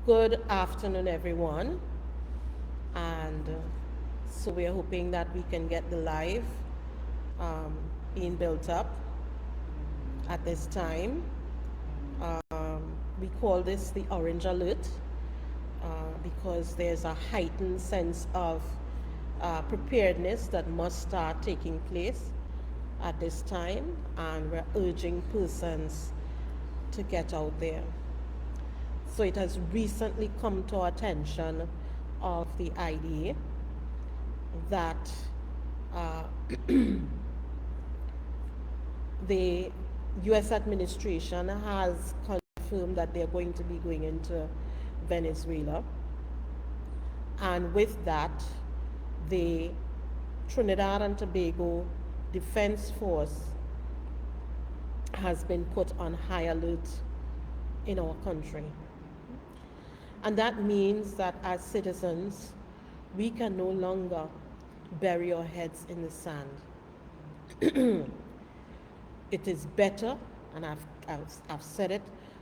Good afternoon, everyone. And so we're hoping that we can get the live um, being built up at this time. We call this the orange alert because there's a heightened sense of preparedness that must start taking place at this time, and we're urging persons to get out there. So it has recently come to our attention of the IDA that uh, the U.S. administration has confirmed that they're going to be going into Venezuela. And with that, the Trinidad and Tobago Defense Force has been put on high alert in our country. And that means that as citizens, we can no longer bury our heads in the sand. It is better, and I've said it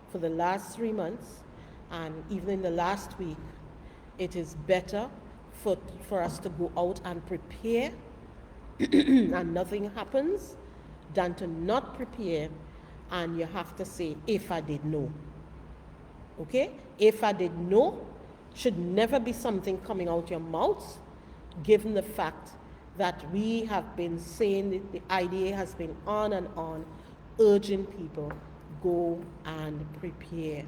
for the last 3 months, and even in the last week, it is better for us to go out and prepare and nothing happens than to not prepare and you have to say, if I did know. Okay? If I did know should never be something coming out your mouth, given the fact that we have been saying that the IDA has been on urging people, go and prepare.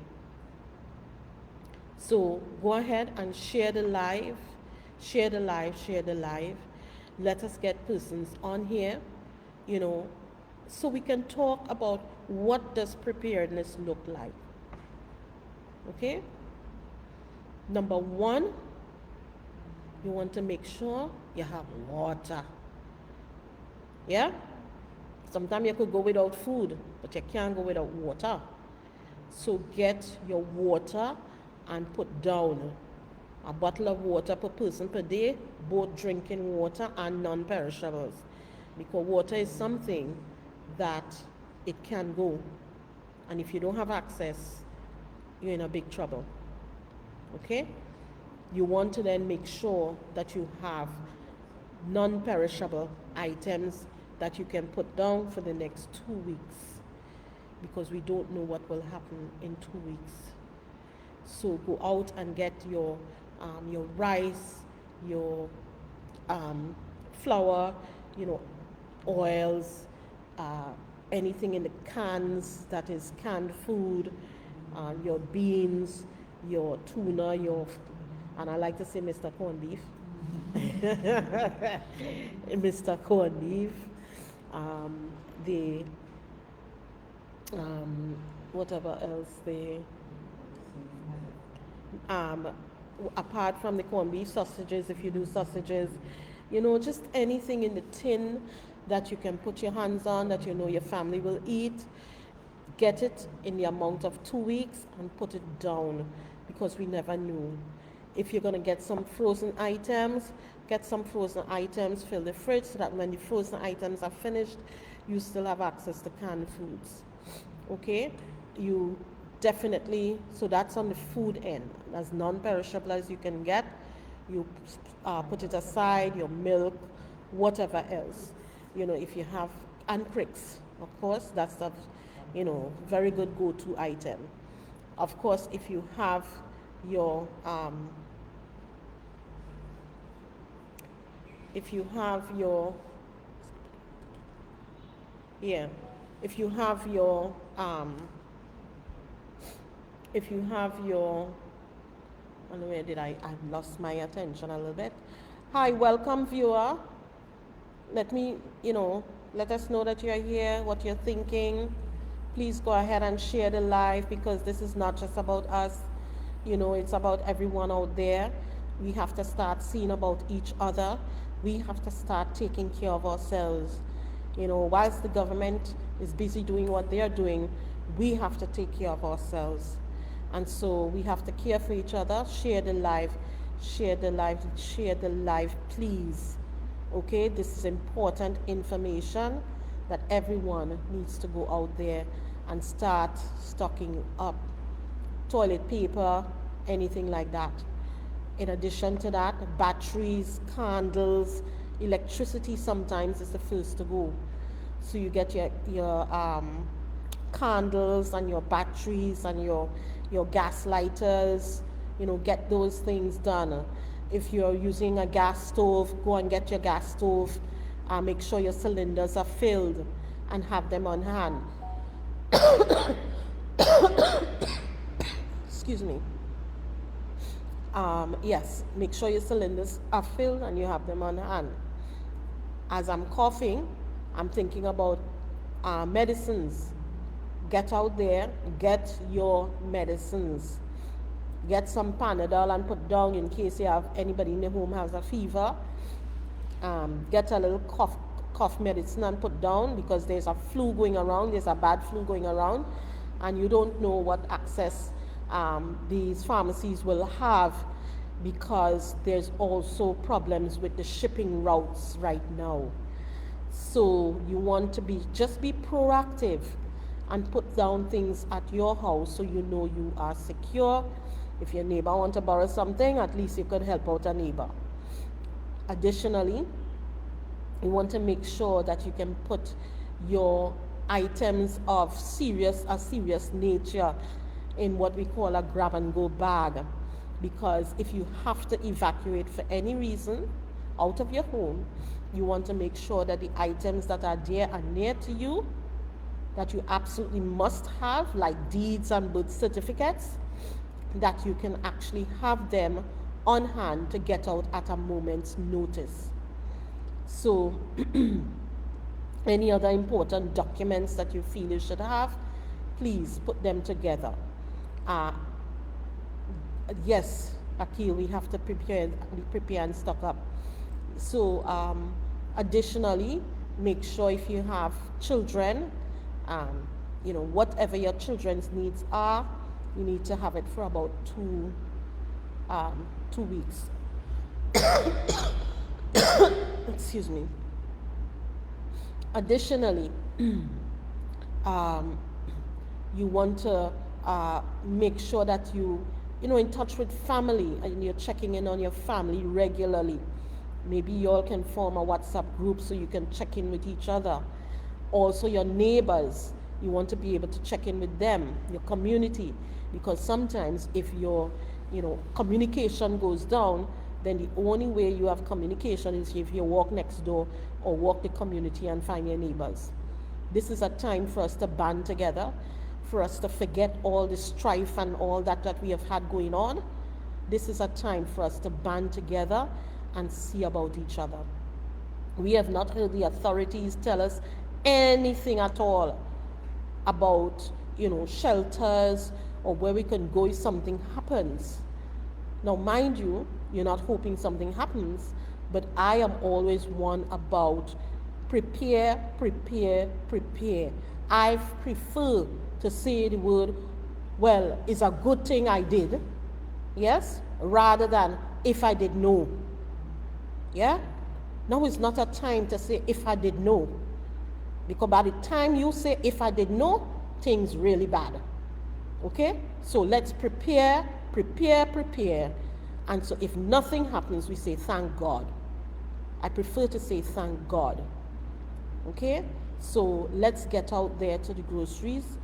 So go ahead and share the live, share the live, share the live. Let us get persons on here, so we can talk about what does preparedness look like. Okay? Number one, you want to make sure you have water. Yeah? Sometimes you could go without food, but you can't go without water. So get your water and put down a bottle of water per person per day, both drinking water and non-perishables. Because water is something that it can go. And if you don't have access, you're in a big trouble. Okay? You want to then make sure that you have non-perishable items that you can put down for the next 2 weeks, because we don't know what will happen in 2 weeks. So go out and get your rice, your flour, oils, anything in the cans that is canned food, your beans, your tuna, and I like to say Mr. Corned Beef, Mr. Corned Beef, whatever else apart from the corned beef, sausages, if you do sausages, just anything in the tin that you can put your hands on that your family will eat. Get it in the amount of 2 weeks and put it down, because we never knew. If you're going to get some frozen items, get some frozen items, fill the fridge so that when the frozen items are finished, you still have access to canned foods. Okay? You definitely, so that's on the food end, as non-perishable as you can get. You put it aside, your milk, whatever else. If you have, and cricks, of course, that's the very good go-to item. Of course, if you have your if you have your where did I've lost my attention a little bit. Hi, welcome viewer. Let us know that you're here, what you're thinking. Please go ahead and share the live, because this is not just about us. It's about everyone out there. We have to start seeing about each other. We have to start taking care of ourselves. Whilst the government is busy doing what they are doing, we have to take care of ourselves. And so we have to care for each other. Share the live, share the live, share the live, please. Okay, this is important information that everyone needs to go out there and start stocking up toilet paper, anything like that. In addition to that, batteries, candles, electricity sometimes is the first to go. So you get your candles and your batteries and your gas lighters, get those things done. If you're using a gas stove, go and get your gas stove. Make sure your cylinders are filled and have them on hand. Excuse me. Yes, make sure your cylinders are filled and you have them on hand. As I'm coughing, I'm thinking about medicines. Get out there, get your medicines. Get some Panadol and put down in case you have anybody in the home has a fever. Get a little cough medicine and put down, because there's a flu going around, there's a bad flu going around, and you don't know what access these pharmacies will have, because there's also problems with the shipping routes right now. So you want to just be proactive and put down things at your house so you know you are secure. If your neighbor wants to borrow something, at least you could help out a neighbor. Additionally, you want to make sure that you can put your items of serious nature in what we call a grab and go bag, because if you have to evacuate for any reason out of your home, you want to make sure that the items that are there are near to you, that you absolutely must have, like deeds and birth certificates, that you can actually have them on hand to get out at a moment's notice. So any other important documents that you feel you should have, please put them together. Yes, Akil, we have to prepare and stock up. So additionally, make sure if you have children, whatever your children's needs are, you need to have it for about 2 weeks. Excuse me. Additionally, you want to make sure that you're in touch with family and you're checking in on your family regularly. Maybe you all can form a WhatsApp group so you can check in with each other. Also, your neighbors, you want to be able to check in with them, your community, because sometimes if your communication goes down, then the only way you have communication is if you walk next door or walk the community and find your neighbors. This is a time for us to band together, for us to forget all the strife and all that we have had going on. This is a time for us to band together and see about each other. We have not heard the authorities tell us anything at all about shelters or where we can go if something happens. Now, mind you, you're not hoping something happens, but I am always one about prepare. I prefer to say the word, well, it's a good thing I did, yes, rather than if I did know. Yeah? Now is not a time to say if I did know, because by the time you say if I did know, things really bad. Okay? So let's prepare. And so if nothing happens, we say thank God. I prefer to say thank God. Okay? So let's get out there to the groceries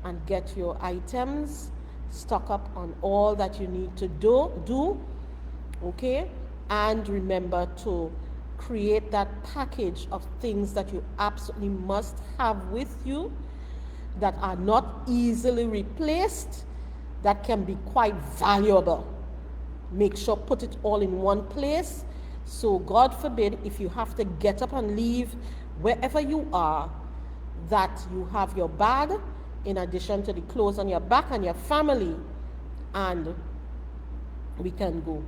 and get your items, stock up on all that you need to do. Okay? And remember to create that package of things that you absolutely must have with you, that are not easily replaced, that can be quite valuable. Make sure put it all in one place. So God forbid, if you have to get up and leave wherever you are, that you have your bag in addition to the clothes on your back and your family, and we can go.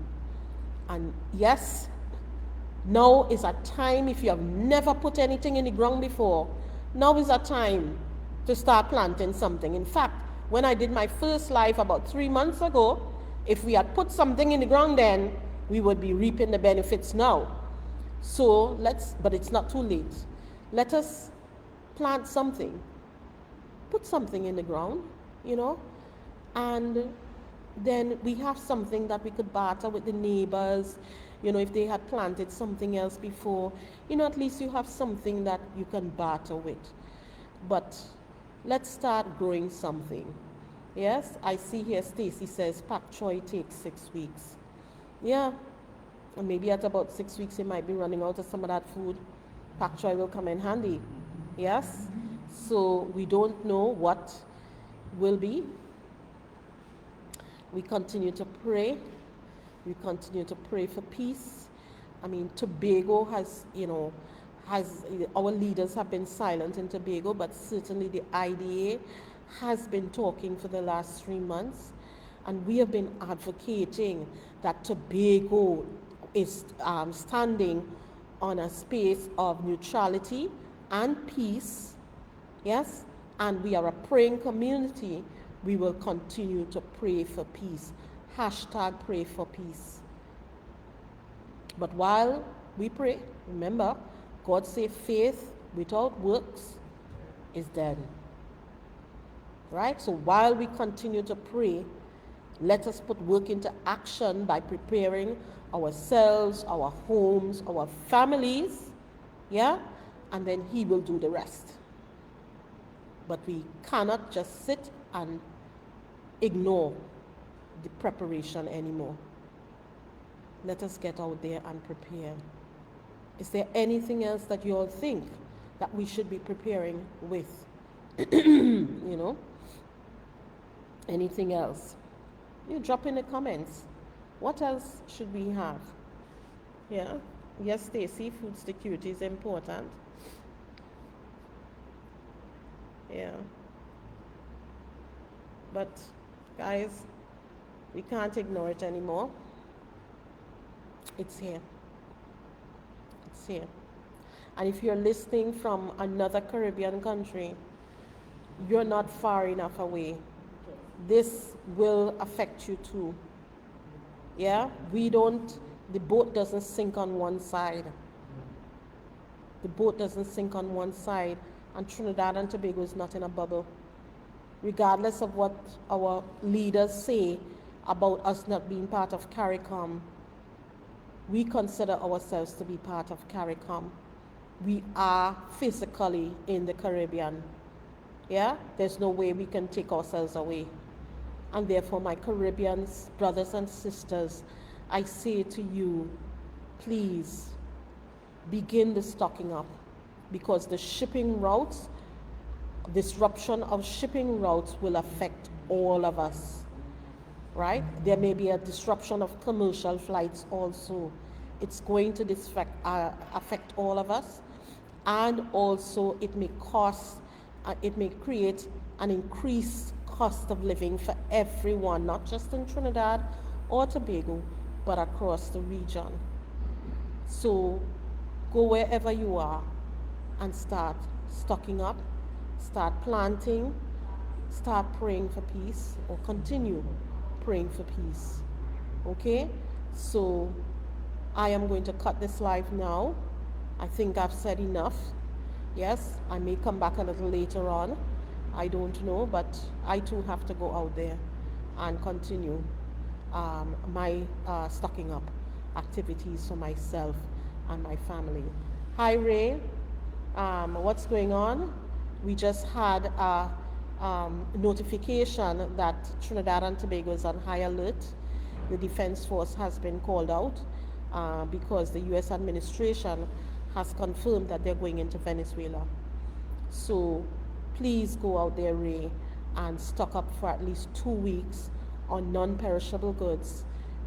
And yes, now is a time, if you have never put anything in the ground before, now is a time to start planting something. In fact, when I did my first live about 3 months ago, if we had put something in the ground then, we would be reaping the benefits now. So but it's not too late. Let us plant something. Put something in the ground, and then we have something that we could barter with the neighbors. If they had planted something else before, at least you have something that you can barter with. But let's start growing something. Yes, I see here Stacy says pak choy takes 6 weeks. Yeah, and maybe at about 6 weeks you might be running out of some of that food. Pak choy will come in handy. Yes, so we don't know what will be. We continue to pray. We continue to pray for peace. I mean, Tobago has our leaders have been silent in Tobago, but certainly the IDA has been talking for the last 3 months, and we have been advocating that Tobago is standing on a space of neutrality and peace. Yes, and we are a praying community. We will continue to pray for peace. Hashtag pray for peace. But while we pray, remember, God said faith without works is dead. Right? So while we continue to pray, let us put work into action by preparing ourselves, our homes, our families. Yeah? And then He will do the rest. But we cannot just sit and ignore the preparation anymore. Let us get out there and prepare. Is there anything else that you all think that we should be preparing with? Anything else? You drop in the comments. What else should we have? Yeah. Yes, Stacy, food security is important. Yeah. But guys, we can't ignore it anymore. It's here. It's here. And if you're listening from another Caribbean country, you're not far enough away. This will affect you too. Yeah? The boat doesn't sink on one side. The boat doesn't sink on one side, and Trinidad and Tobago is not in a bubble. Regardless of what our leaders say about us not being part of CARICOM, we consider ourselves to be part of CARICOM. We are physically in the Caribbean. Yeah? There's no way we can take ourselves away. And therefore, my Caribbean brothers and sisters, I say to you, please begin the stocking up, because the shipping routes, disruption of shipping routes will affect all of us, right? There may be a disruption of commercial flights also. It's going to affect all of us, and also it may create an increased cost of living for everyone, not just in Trinidad or Tobago, but across the region. So go wherever you are and start stocking up, start planting, start praying for peace, or continue praying for peace. Okay? So I am going to cut this live now. I think I've said enough. Yes, I may come back a little later on. I don't know, but I too have to go out there and continue my stocking up activities for myself and my family. Hi, Ray. What's going on? We just had a notification that Trinidad and Tobago is on high alert. The Defense Force has been called out because the U.S. administration has confirmed that they're going into Venezuela. So please go out there, Ray, and stock up for at least 2 weeks on non-perishable goods.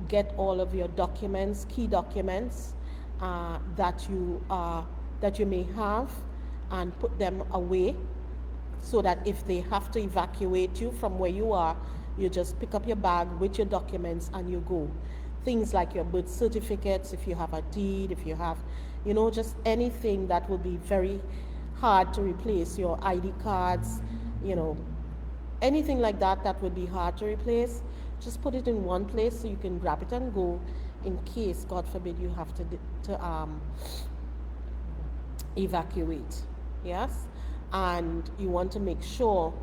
Get all of your documents, key documents that you may have, and put them away, so that if they have to evacuate you from where you are, you just pick up your bag with your documents and you go. Things like your birth certificates, if you have a deed, if you have, just anything that will be very hard to replace, your ID cards, anything like that would be hard to replace. Just put it in one place so you can grab it and go, in case, God forbid, you have to evacuate. Yes? And you want to make sure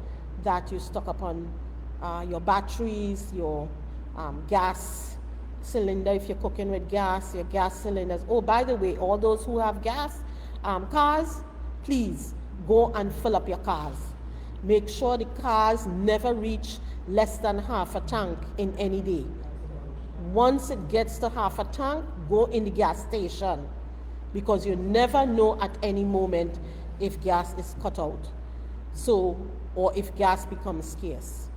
that you stock up on your batteries, your gas cylinder, if you're cooking with gas, your gas cylinders. Oh, by the way, all those who have gas cars, please go and fill up your cars. Make sure the cars never reach less than half a tank in any day. Once it gets to half a tank, go in the gas station, because you never know at any moment if gas is cut out. So, or if gas becomes scarce.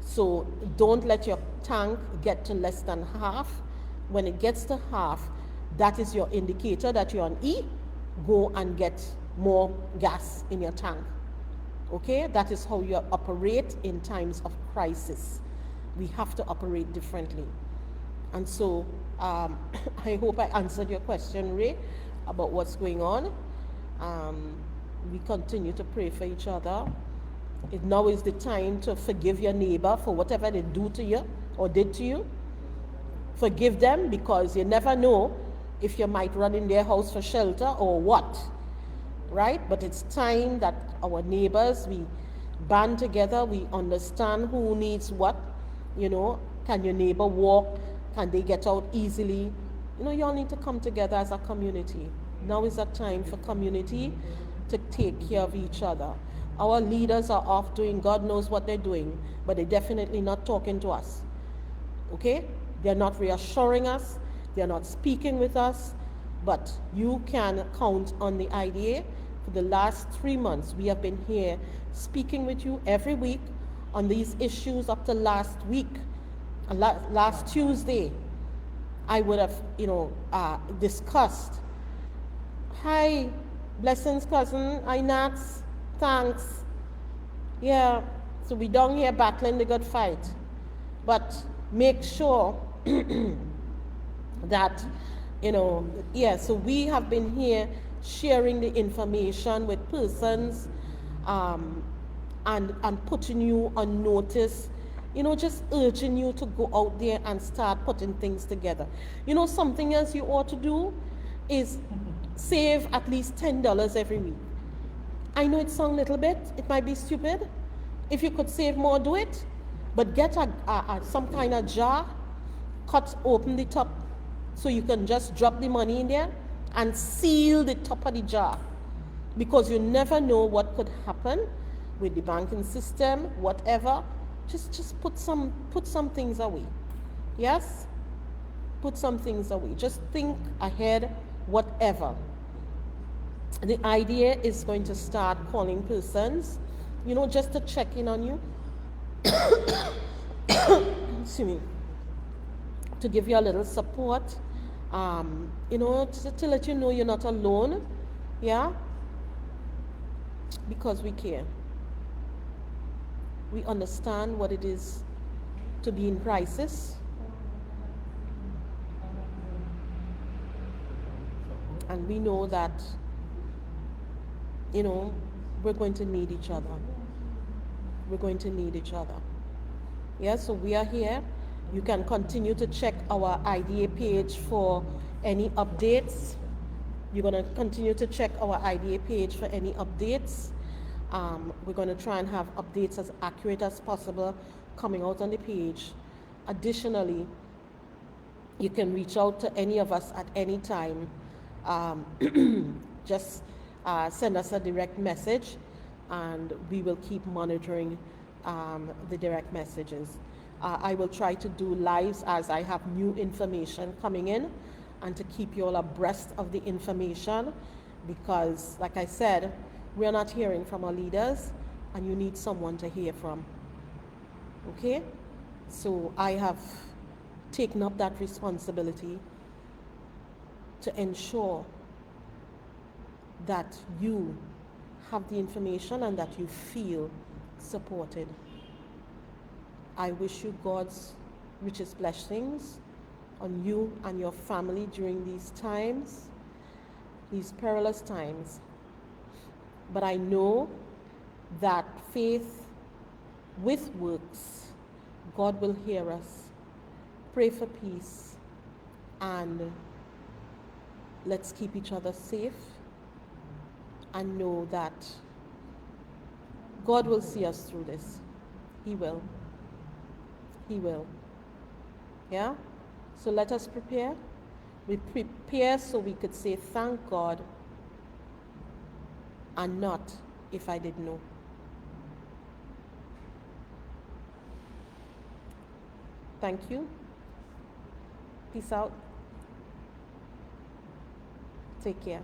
So don't let your tank get to less than half. When it gets to half, that is your indicator that you're on E. Go and get more gas in your tank. Okay, that is how you operate in times of crisis. We have to operate differently. And so I hope I answered your question, Ray, about what's going on. We continue to pray for each other. Now is the time to forgive your neighbor for whatever they do to you or did to you. Forgive them, because you never know if you might run in their house for shelter or what, right? But it's time that our neighbors, we band together, we understand who needs what. Can your neighbor walk? Can they get out easily? You all need to come together as a community. Now is the time for community to take care of each other. Our leaders are off doing God knows what they're doing, but they're definitely not talking to us. Okay? They're not reassuring us. They're not speaking with us. But you can count on the IDA. For the last 3 months, we have been here speaking with you every week on these issues up to last week. Last Tuesday, I would have, discussed. Hi, blessings, cousin. Hi, Nats. Thanks. Yeah, so we down here battling the good fight. But make sure that, so we have been here sharing the information with persons and putting you on notice, just urging you to go out there and start putting things together. Something else you ought to do is save at least $10 every week. I know it sounds a little bit, it might be stupid. If you could save more, do it. But get some kind of jar, cut open the top so you can just drop the money in there and seal the top of the jar. Because you never know what could happen with the banking system, whatever. Just put some things away. Yes? Put some things away. Just think ahead, whatever. The idea is going to start calling persons, just to check in on you. Excuse me. To give you a little support, to let you know you're not alone. Yeah? Because we care. We understand what it is to be in crisis. And we know that, we're going to need each other. We're going to need each other. Yeah, so we are here. You can continue to check our IDA page for any updates. You're going to continue to check our IDA page for any updates. We're going to try and have updates as accurate as possible coming out on the page. Additionally, you can reach out to any of us at any time. Just send us a direct message, and we will keep monitoring the direct messages. I will try to do lives as I have new information coming in, and to keep you all abreast of the information, because, like I said, we're not hearing from our leaders, and you need someone to hear from. Okay? So I have taken up that responsibility to ensure that you have the information and that you feel supported. I wish you God's richest blessings on you and your family during these times, these perilous times. But I know that faith with works, God will hear us. Pray for peace, and let's keep each other safe, and know that God will see us through this. He will. He will. Yeah? So let us prepare. We prepare so we could say thank God and not if I didn't know. Thank you. Peace out. Take care.